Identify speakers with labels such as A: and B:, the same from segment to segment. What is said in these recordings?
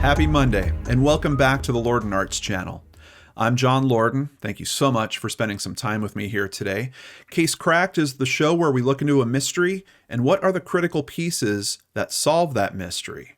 A: Happy Monday, and welcome back to the Lorden Arts channel. I'm John Lorden. Thank you so much for spending some time with me here today. Case Cracked is the show where we look into a mystery and what are the critical pieces that solve that mystery.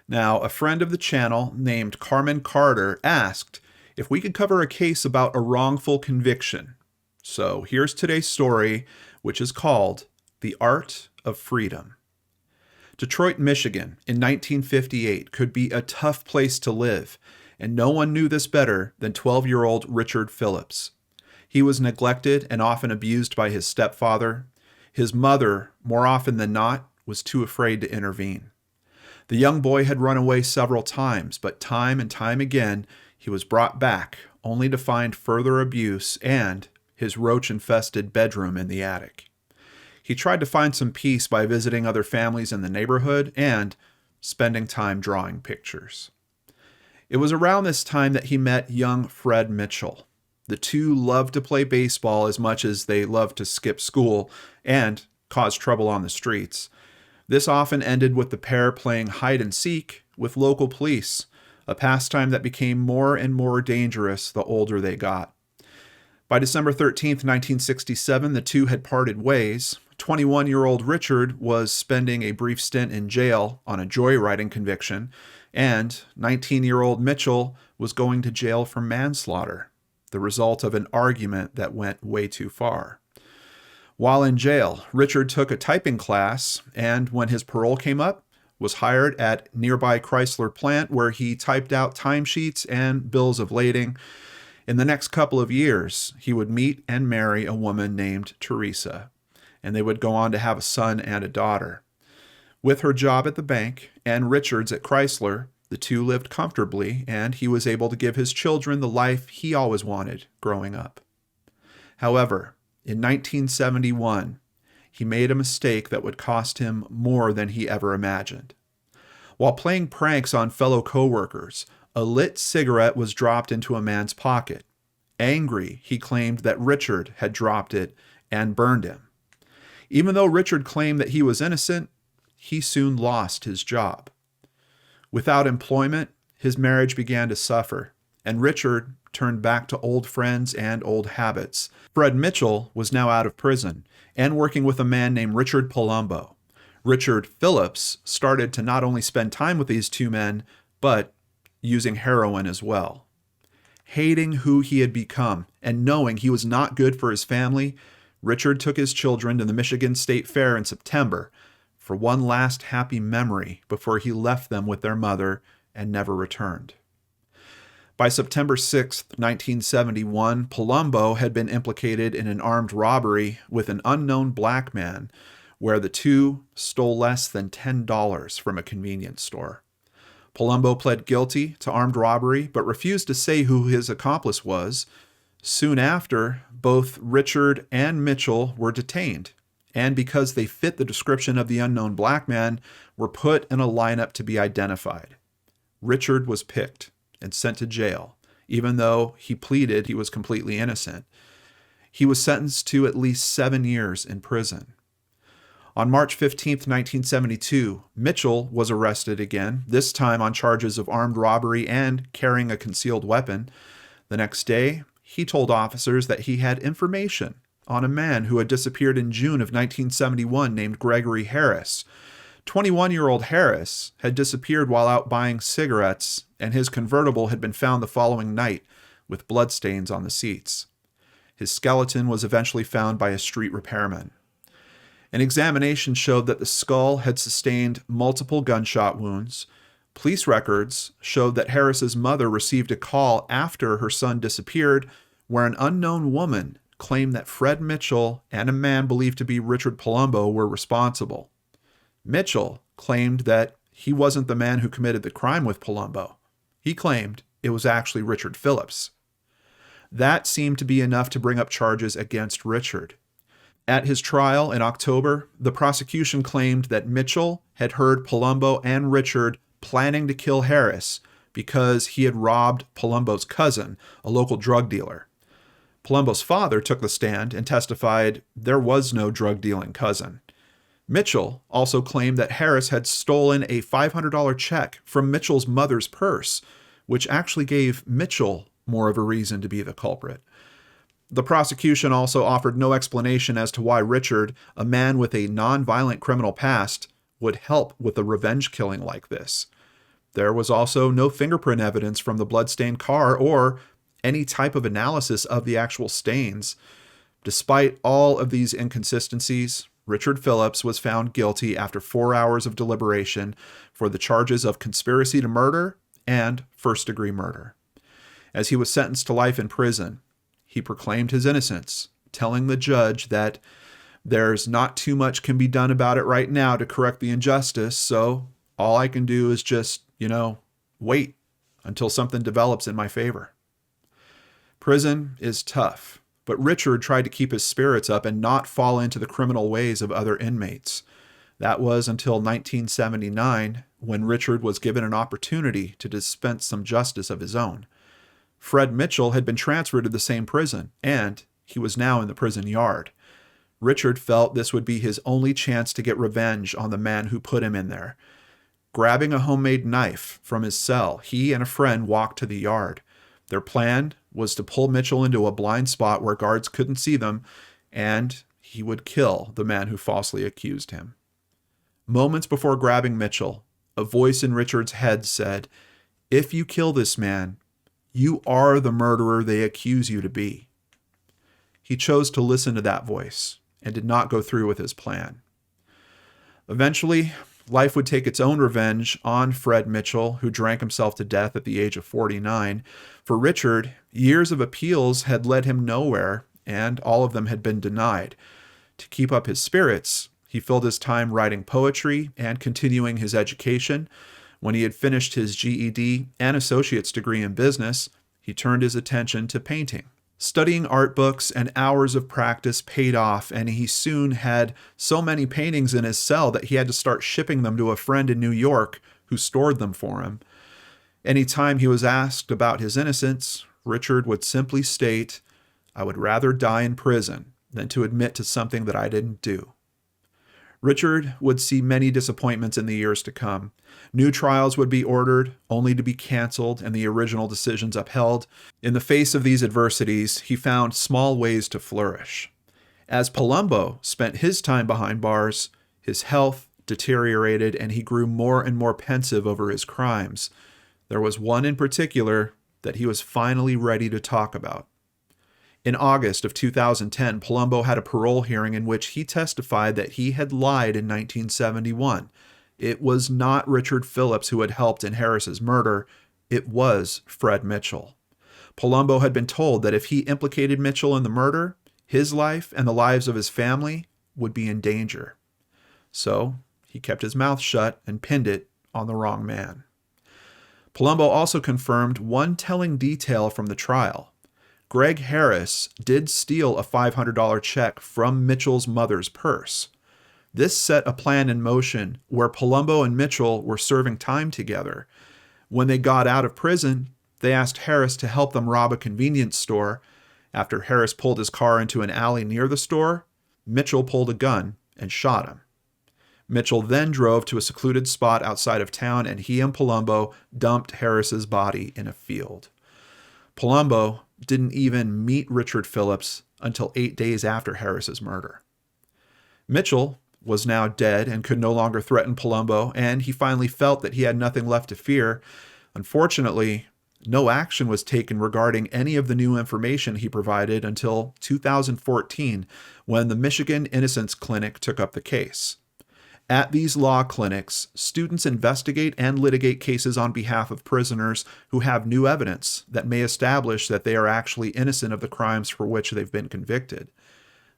A: Now, a friend of the channel named Carmen Carter asked if we could cover a case about a wrongful conviction. So here's today's story, which is called The Art of Freedom. Detroit, Michigan in 1958 could be a tough place to live, and no one knew this better than 12-year-old Richard Phillips. He was neglected and often abused by his stepfather. His mother, more often than not, was too afraid to intervene. The young boy had run away several times, but time and time again, he was brought back, only to find further abuse and his roach-infested bedroom in the attic. He tried to find some peace by visiting other families in the neighborhood and spending time drawing pictures. It was around this time that he met young Fred Mitchell. The two loved to play baseball as much as they loved to skip school and cause trouble on the streets. This often ended with the pair playing hide and seek with local police, a pastime that became more and more dangerous the older they got. By December 13th, 1967, the two had parted ways. 21-year-old Richard was spending a brief stint in jail on a joyriding conviction, and 19-year-old Mitchell was going to jail for manslaughter, the result of an argument that went way too far. While in jail, Richard took a typing class, and when his parole came up, was hired at nearby Chrysler plant where he typed out timesheets and bills of lading. In the next couple of years, he would meet and marry a woman named Teresa, and they would go on to have a son and a daughter. With her job at the bank and Richard's at Chrysler, the two lived comfortably, and he was able to give his children the life he always wanted growing up. However, in 1971, he made a mistake that would cost him more than he ever imagined. While playing pranks on fellow coworkers, a lit cigarette was dropped into a man's pocket. Angry, he claimed that Richard had dropped it and burned him. Even though Richard claimed that he was innocent, he soon lost his job. Without employment, his marriage began to suffer, and Richard turned back to old friends and old habits. Fred Mitchell was now out of prison and working with a man named Richard Palumbo. Richard Phillips started to not only spend time with these two men, but using heroin as well. Hating who he had become and knowing he was not good for his family, Richard took his children to the Michigan State Fair in September for one last happy memory before he left them with their mother and never returned. By September 6, 1971, Palumbo had been implicated in an armed robbery with an unknown black man where the two stole less than $10 from a convenience store. Palumbo pled guilty to armed robbery but refused to say who his accomplice was. Soon after, both Richard and Mitchell were detained, and because they fit the description of the unknown black man, were put in a lineup to be identified. Richard was picked and sent to jail, even though he pleaded he was completely innocent. He was sentenced to at least 7 years in prison. On March 15, 1972, Mitchell was arrested again, this time on charges of armed robbery and carrying a concealed weapon. The next day, he told officers that he had information on a man who had disappeared in June of 1971 named Gregory Harris. 21-year-old Harris had disappeared while out buying cigarettes, and his convertible had been found the following night with bloodstains on the seats. His skeleton was eventually found by a street repairman. An examination showed that the skull had sustained multiple gunshot wounds. Police records showed that Harris's mother received a call after her son disappeared where an unknown woman claimed that Fred Mitchell and a man believed to be Richard Palumbo were responsible. Mitchell claimed that he wasn't the man who committed the crime with Palumbo. He claimed it was actually Richard Phillips. That seemed to be enough to bring up charges against Richard. At his trial in October, the prosecution claimed that Mitchell had heard Palumbo and Richard planning to kill Harris because he had robbed Palumbo's cousin, a local drug dealer. Palumbo's father took the stand and testified there was no drug-dealing cousin. Mitchell also claimed that Harris had stolen a $500 check from Mitchell's mother's purse, which actually gave Mitchell more of a reason to be the culprit. The prosecution also offered no explanation as to why Richard, a man with a non-violent criminal past, would help with a revenge killing like this. There was also no fingerprint evidence from the bloodstained car or any type of analysis of the actual stains. Despite all of these inconsistencies, Richard Phillips was found guilty after 4 hours of deliberation for the charges of conspiracy to murder and first-degree murder. As he was sentenced to life in prison, he proclaimed his innocence, telling the judge that there's not too much can be done about it right now to correct the injustice, so all I can do is just, wait until something develops in my favor. Prison is tough, but Richard tried to keep his spirits up and not fall into the criminal ways of other inmates. That was until 1979, when Richard was given an opportunity to dispense some justice of his own. Fred Mitchell had been transferred to the same prison, and he was now in the prison yard. Richard felt this would be his only chance to get revenge on the man who put him in there. Grabbing a homemade knife from his cell, he and a friend walked to the yard. Their plan was to pull Mitchell into a blind spot where guards couldn't see them, and he would kill the man who falsely accused him. Moments before grabbing Mitchell, a voice in Richard's head said, "If you kill this man, you are the murderer they accuse you to be." He chose to listen to that voice and did not go through with his plan. Eventually, life would take its own revenge on Fred Mitchell, who drank himself to death at the age of 49. For Richard, years of appeals had led him nowhere, and all of them had been denied. To keep up his spirits, he filled his time writing poetry and continuing his education. When he had finished his GED and associate's degree in business, he turned his attention to painting. Studying art books and hours of practice paid off, and he soon had so many paintings in his cell that he had to start shipping them to a friend in New York who stored them for him. Anytime he was asked about his innocence, Richard would simply state, "I would rather die in prison than to admit to something that I didn't do." Richard would see many disappointments in the years to come. New trials would be ordered, only to be canceled and the original decisions upheld. In the face of these adversities, he found small ways to flourish. As Palumbo spent his time behind bars, his health deteriorated and he grew more and more pensive over his crimes. There was one in particular that he was finally ready to talk about. In August of 2010, Palumbo had a parole hearing in which he testified that he had lied in 1971. It was not Richard Phillips who had helped in Harris's murder. It was Fred Mitchell. Palumbo had been told that if he implicated Mitchell in the murder, his life and the lives of his family would be in danger. So he kept his mouth shut and pinned it on the wrong man. Palumbo also confirmed one telling detail from the trial. Greg Harris did steal a $500 check from Mitchell's mother's purse. This set a plan in motion where Palumbo and Mitchell were serving time together. When they got out of prison, they asked Harris to help them rob a convenience store. After Harris pulled his car into an alley near the store, Mitchell pulled a gun and shot him. Mitchell then drove to a secluded spot outside of town, and he and Palumbo dumped Harris's body in a field. Palumbo didn't even meet Richard Phillips until 8 days after Harris's murder. Mitchell was now dead and could no longer threaten Palumbo, and he finally felt that he had nothing left to fear. Unfortunately, no action was taken regarding any of the new information he provided until 2014, when the Michigan Innocence Clinic took up the case. At these law clinics, students investigate and litigate cases on behalf of prisoners who have new evidence that may establish that they are actually innocent of the crimes for which they've been convicted.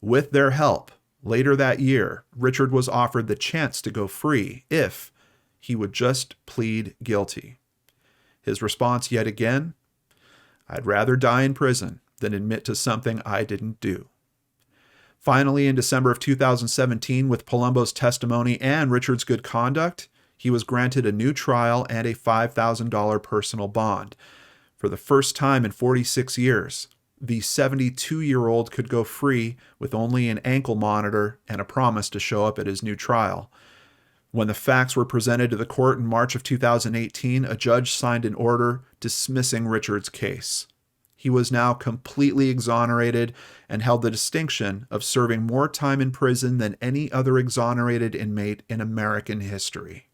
A: With their help, later that year, Richard was offered the chance to go free if he would just plead guilty. His response yet again, "I'd rather die in prison than admit to something I didn't do." Finally, in December of 2017, with Palumbo's testimony and Richard's good conduct, he was granted a new trial and a $5,000 personal bond. For the first time in 46 years, the 72-year-old could go free with only an ankle monitor and a promise to show up at his new trial. When the facts were presented to the court in March of 2018, a judge signed an order dismissing Richard's case. He was now completely exonerated and held the distinction of serving more time in prison than any other exonerated inmate in American history.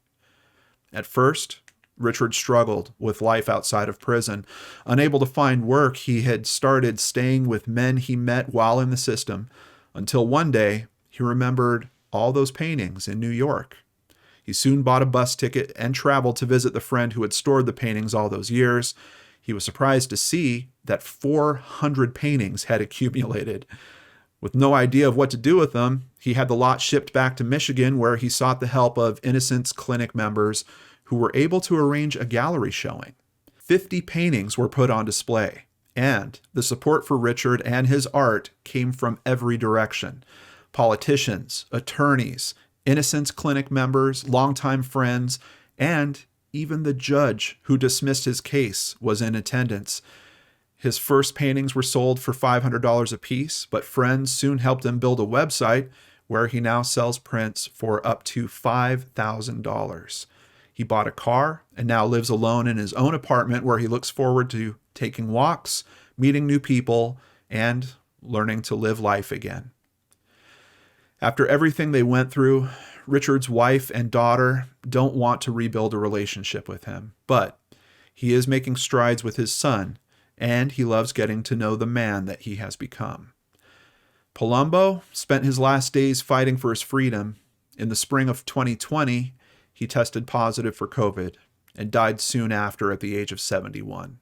A: At first, Richard struggled with life outside of prison. Unable to find work, he had started staying with men he met while in the system, until one day he remembered all those paintings in New York. He soon bought a bus ticket and traveled to visit the friend who had stored the paintings all those years. He was surprised to see that 400 paintings had accumulated. With no idea of what to do with them, he had the lot shipped back to Michigan, where he sought the help of Innocence Clinic members who were able to arrange a gallery showing. 50 paintings were put on display, and the support for Richard and his art came from every direction. Politicians, attorneys, Innocence Clinic members, longtime friends, and even the judge who dismissed his case was in attendance. His first paintings were sold for $500 apiece, but friends soon helped him build a website where he now sells prints for up to $5,000. He bought a car and now lives alone in his own apartment, where he looks forward to taking walks, meeting new people, and learning to live life again. After everything they went through, Richard's wife and daughter don't want to rebuild a relationship with him, but he is making strides with his son, and he loves getting to know the man that he has become. Palumbo spent his last days fighting for his freedom. In the spring of 2020, he tested positive for COVID and died soon after at the age of 71.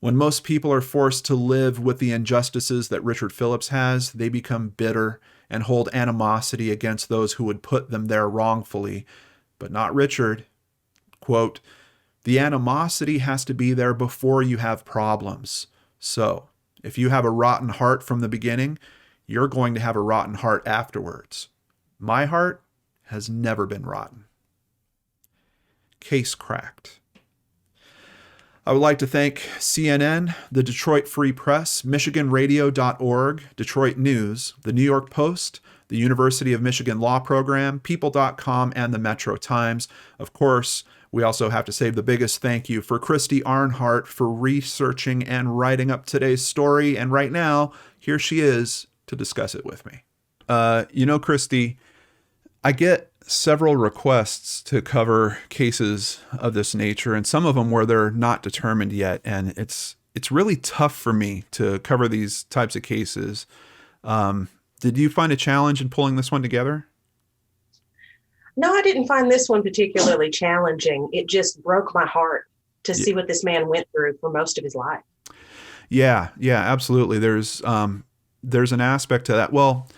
A: When most people are forced to live with the injustices that Richard Phillips has, they become bitter and hold animosity against those who would put them there wrongfully, but not Richard. Quote, "The animosity has to be there before you have problems. So, if you have a rotten heart from the beginning, you're going to have a rotten heart afterwards. My heart has never been rotten." Case cracked. I would like to thank CNN, the Detroit Free Press, MichiganRadio.org, Detroit News, the New York Post, the University of Michigan Law Program, People.com, and the Metro Times. Of course, we also have to say the biggest thank you for Christy Arnhart for researching and writing up today's story. And right now, here she is to discuss it with me. Christy, I get several requests to cover cases of this nature, and some of them where they're not determined yet. And it's really tough for me to cover these types of cases. Did you find a challenge in pulling this one together?
B: No, I didn't find this one particularly challenging. It just broke my heart to see what this man went through for most of his life.
A: Yeah, absolutely. There's an aspect to that. Well,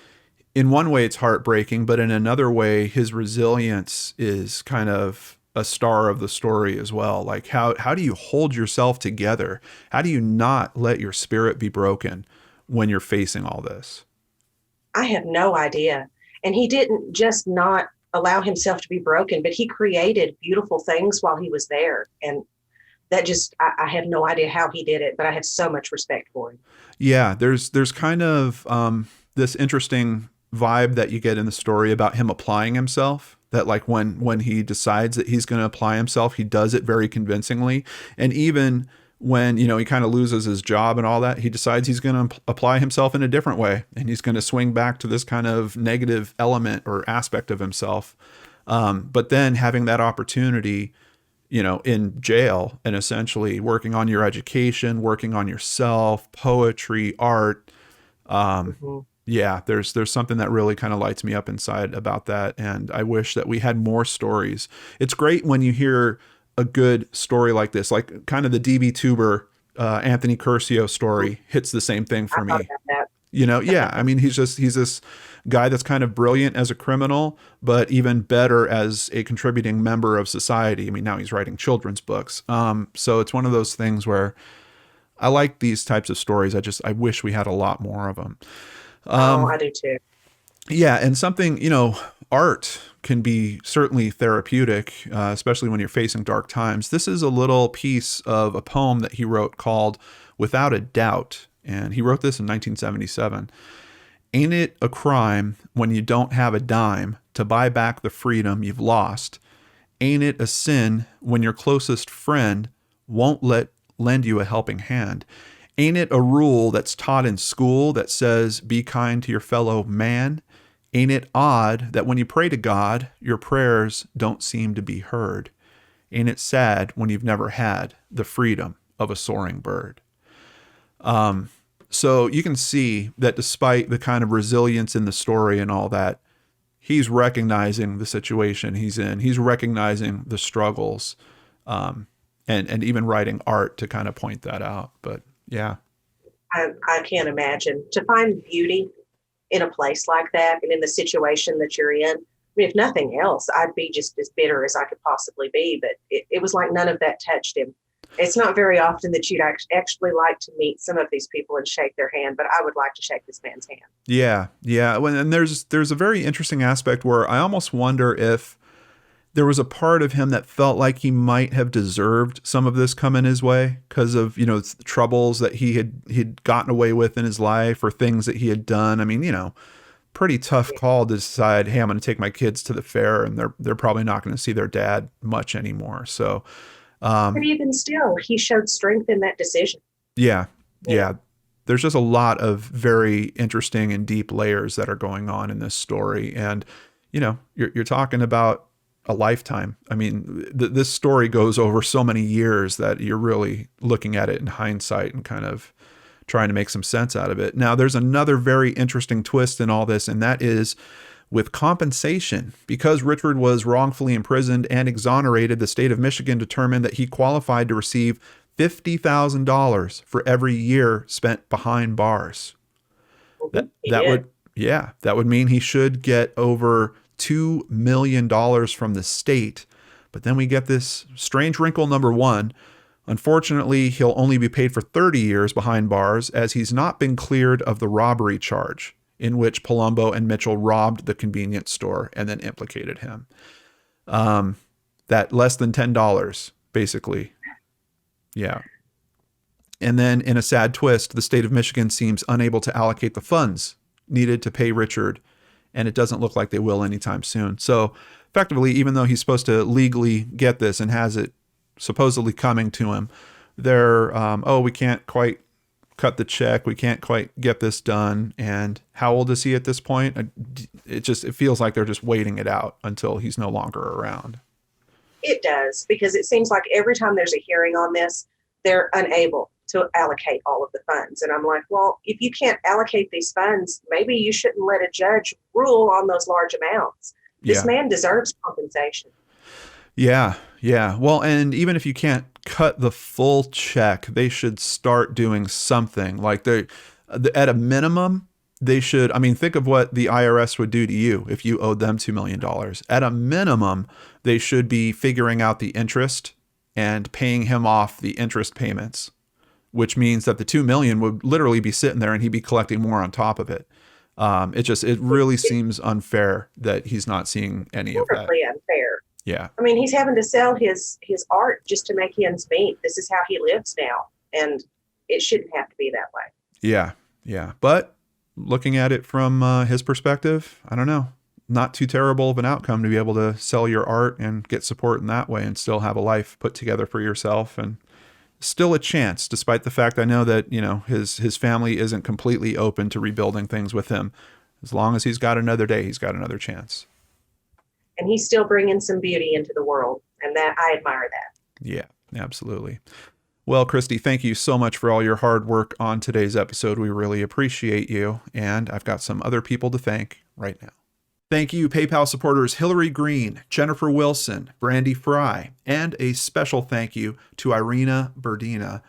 A: in one way it's heartbreaking, but in another way, his resilience is kind of a star of the story as well. Like how do you hold yourself together? How do you not let your spirit be broken when you're facing all this?
B: I have no idea. And he didn't just not allow himself to be broken, but he created beautiful things while he was there. And that just, I have no idea how he did it, but I have so much respect for him.
A: Yeah, there's kind of this interesting vibe that you get in the story about him applying himself, that like when he decides that he's going to apply himself, he does it very convincingly. And even when, he kind of loses his job and all that, he decides he's going to apply himself in a different way. And he's going to swing back to this kind of negative element or aspect of himself. But then having that opportunity, in jail, and essentially working on your education, working on yourself, poetry, art, yeah, there's something that really kind of lights me up inside about that. And I wish that we had more stories. It's great when you hear a good story like this, like kind of the DB tuber, Anthony Curcio story hits the same thing for me. Yeah, I mean, he's this guy that's kind of brilliant as a criminal, but even better as a contributing member of society. I mean, now he's writing children's books. So it's one of those things where I like these types of stories. I wish we had a lot more of them.
B: I do too.
A: Yeah. And something, art can be certainly therapeutic, especially when you're facing dark times. This is a little piece of a poem that he wrote called Without a Doubt, and he wrote this in 1977. Ain't it a crime when you don't have a dime to buy back the freedom you've lost? Ain't it a sin when your closest friend won't lend you a helping hand? Ain't it a rule that's taught in school that says be kind to your fellow man? Ain't it odd that when you pray to God, your prayers don't seem to be heard? Ain't it sad when you've never had the freedom of a soaring bird? So you can see that despite the kind of resilience in the story and all that, he's recognizing the situation he's in. He's recognizing the struggles, and even writing art to kind of point that out. But yeah.
B: I can't imagine to find beauty in a place like that and in the situation that you're in. I mean, if nothing else, I'd be just as bitter as I could possibly be. But it was like none of that touched him. It's not very often that you'd actually like to meet some of these people and shake their hand, but I would like to shake this man's hand.
A: Yeah, yeah. And there's a very interesting aspect where I almost wonder if there was a part of him that felt like he might have deserved some of this coming his way because of, troubles that he'd gotten away with in his life or things that he had done. I mean, pretty tough call to decide, hey, I'm going to take my kids to the fair and they're probably not going to see their dad much anymore. So,
B: but even still, he showed strength in that decision.
A: Yeah. There's just a lot of very interesting and deep layers that are going on in this story. And, you're talking about a lifetime. I mean, this story goes over so many years that you're really looking at it in hindsight and kind of trying to make some sense out of it. Now, there's another very interesting twist in all this, and that is with compensation. Because Richard was wrongfully imprisoned and exonerated, the state of Michigan determined that he qualified to receive $50,000 for every year spent behind bars. That would mean he should get over $2 million from the state. But then we get this strange wrinkle number one. Unfortunately, he'll only be paid for 30 years behind bars as he's not been cleared of the robbery charge in which Palumbo and Mitchell robbed the convenience store and then implicated him. That less than $10, basically. Yeah. And then in a sad twist, the state of Michigan seems unable to allocate the funds needed to pay Richard, and it doesn't look like they will anytime soon. So effectively, even though he's supposed to legally get this and has it supposedly coming to him, they're, we can't quite cut the check. We can't quite get this done. And how old is he at this point? It feels like they're just waiting it out until he's no longer around.
B: It does, because it seems like every time there's a hearing on this, they're unable to allocate all of the funds. And I'm like, well, if you can't allocate these funds, maybe you shouldn't let a judge rule on those large amounts. This man deserves compensation. Yeah.
A: Well, and even if you can't cut the full check, they should start doing something. Like at a minimum, they should, think of what the IRS would do to you if you owed them $2 million. At a minimum, they should be figuring out the interest and paying him off the interest payments, which means that the $2 million would literally be sitting there and he'd be collecting more on top of it. It really seems unfair that he's not seeing any of that.
B: Horribly unfair.
A: Yeah.
B: He's having to sell his art just to make ends meet. This is how he lives now, and it shouldn't have to be that way.
A: Yeah. But looking at it from his perspective, I don't know. Not too terrible of an outcome to be able to sell your art and get support in that way and still have a life put together for yourself, and still a chance, despite the fact I know that, his family isn't completely open to rebuilding things with him. As long as he's got another day, he's got another chance.
B: And he's still bringing some beauty into the world, and that I admire that.
A: Yeah, absolutely. Well, Christy, thank you so much for all your hard work on today's episode. We really appreciate you, and I've got some other people to thank right now. Thank you, PayPal supporters Hillary Green, Jennifer Wilson, Brandy Fry, and a special thank you to Irina Berdina.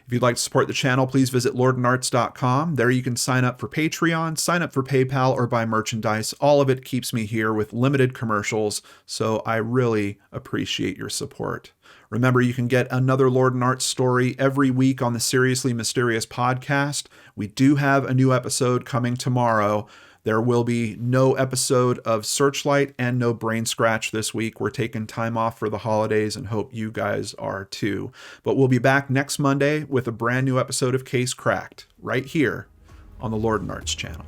A: If you'd like to support the channel, please visit lordandarts.com. There you can sign up for Patreon, sign up for PayPal, or buy merchandise. All of it keeps me here with limited commercials, so I really appreciate your support. Remember, you can get another Lord and Arts story every week on the Seriously Mysterious podcast. We do have a new episode coming tomorrow. There will be no episode of Searchlight and no Brain Scratch this week. We're taking time off for the holidays and hope you guys are too. But we'll be back next Monday with a brand new episode of Case Cracked right here on the Lord and Arts channel.